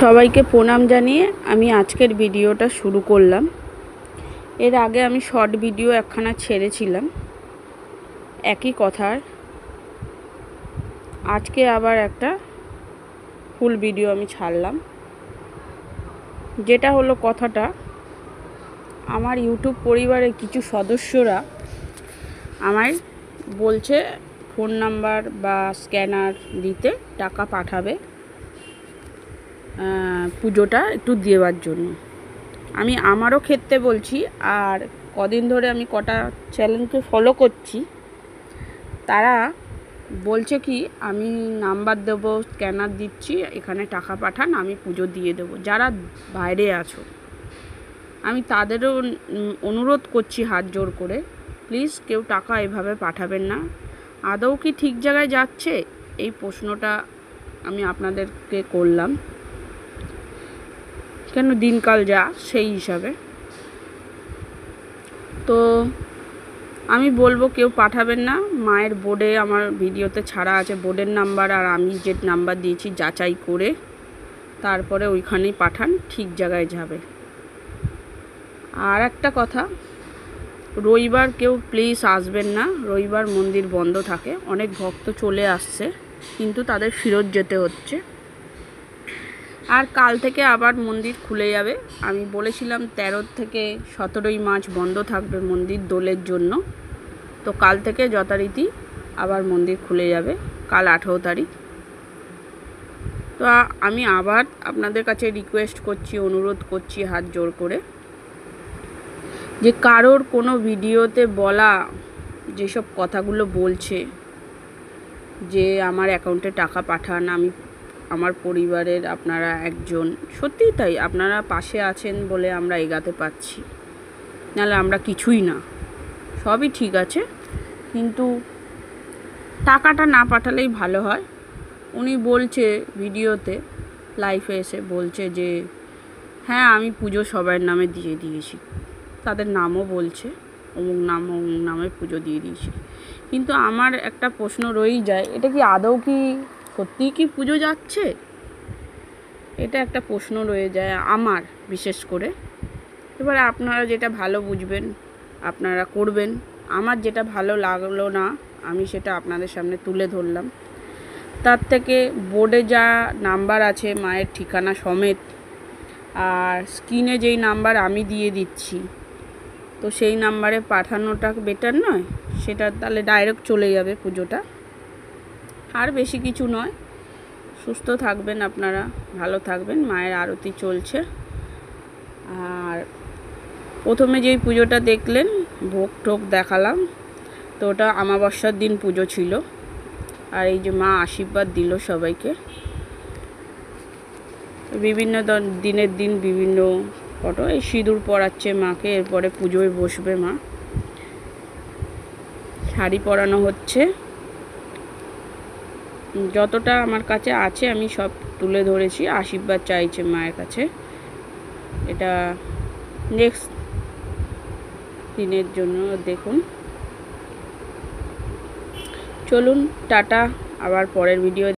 সবাইকে প্রণাম জানিয়ে আমি আজকের ভিডিওটা শুরু করলাম। এর আগে আমি শর্ট ভিডিও একখানা ছেড়েছিলাম একই কথার। আজকে আবার একটা ফুল ভিডিও আমি ছাড়লাম। যেটা হলো কথাটা, আমার ইউটিউব পরিবারের কিছু সদস্যরা আমায় বলছে ফোন নাম্বার বা স্ক্যানার দিতে টাকা পাঠাবে পুজোটা একটু দেওয়ার জন্য। আমি আমারও ক্ষেত্রে বলছি, আর কদিন ধরে আমি কটা চ্যানেলকে ফলো করছি, তারা বলছে কি আমি নাম্বার দেবো, স্ক্যানার দিচ্ছি, এখানে টাকা পাঠান, আমি পুজো দিয়ে দেবো। যারা বাইরে আছো আমি তাদেরও অনুরোধ করছি হাত জোর করে, প্লিজ কেউ টাকা এভাবে পাঠাবেন না। আদৌ কি ঠিক জায়গায় যাচ্ছে এই প্রশ্নটা আমি আপনাদেরকে করলাম, কেন দিনকাল যা সেই হিসাবে। তো আমি বলবো কেউ পাঠাবেন না। মায়ের বোর্ডে আমার ভিডিওতে ছাড়া আছে বোর্ডের নাম্বার, আর আমি যে নাম্বার দিয়েছি যাচাই করে তারপরে ওইখানেই পাঠান, ঠিক জায়গায় যাবে। আর একটা কথা, রবিবার কেউ প্লিজ আসবেন না, রবিবার মন্দির বন্ধ থাকে। অনেক ভক্ত চলে আসছে কিন্তু তাদের ফেরত যেতে হচ্ছে। আর কাল থেকে আবার মন্দির খুলে যাবে। আমি বলেছিলাম 13 থেকে 17 মার্চ বন্ধ থাকবে মন্দির দোলের জন্য। তো কাল থেকে যথারীতি আবার মন্দির খুলে যাবে, কাল 18 তারিখ। তো আমি আবার আপনাদের কাছে রিকোয়েস্ট করছি, অনুরোধ করছি হাত জোর করে, যে কারোর কোনো ভিডিওতে বলা যেসব কথাগুলো বলছে যে আমার অ্যাকাউন্টে টাকা পাঠান, আমি আমার পরিবারের আপনারা একজন, সত্যিই তাই, আপনারা পাশে আছেন বলে আমরা এগাতে পারছি, নাহলে আমরা কিছুই না। সবই ঠিক আছে, কিন্তু টাকাটা না পাঠালেই ভালো হয়। উনি বলছে ভিডিওতে লাইভে এসে বলছে যে হ্যাঁ আমি পুজো সবার নামে দিয়ে দিয়েছি, তাদের নামও বলছে অমুক নাম অমুক নামে পুজো দিয়ে দিয়েছি। কিন্তু আমার একটা প্রশ্ন রয়েই যায়, এটা কি আদৌ কি সত্যিই কি পুজো যাচ্ছে? এটা একটা প্রশ্ন রয়ে যায় আমার বিশেষ করে। এবারে আপনারা যেটা ভালো বুঝবেন আপনারা করবেন। আমার যেটা ভালো লাগলো না আমি সেটা আপনাদের সামনে তুলে ধরলাম। তার থেকে বোর্ডে যা নাম্বার আছে মায়ের ঠিকানা সমেত, আর স্ক্রিনে যেই নাম্বার আমি দিয়ে দিচ্ছি, তো সেই নাম্বারে পাঠানোটা বেটার নয়? সেটা তাহলে ডাইরেক্ট চলে যাবে পুজোটা। আর বেশি কিছু নয়। সুস্থ থাকবেন আপনারা, ভালো থাকবেন। মায়ের আরতি চলছে। আর প্রথমে যেই পুজোটা দেখলেন ভোগ টোগ দেখালাম, তো ওটা অমাবস্যার দিন পুজো ছিল। আর এই যে মা আশীর্বাদ দিল সবাইকে, বিভিন্ন দিনের দিন বিভিন্ন ফটো। এই সিঁদুর পরাচ্ছে মাকে, এরপরে পুজোয় বসবে মা, শাড়ি পরানো হচ্ছে। যতটা আমার কাছে আছে আমি সব তুলে ধরেছি, আশীর্বাদ চাইছে মায়ের কাছে। এটা নেক্সট দিনের জন্য দেখুন। চলুন টাটা, আবার পরের ভিডিও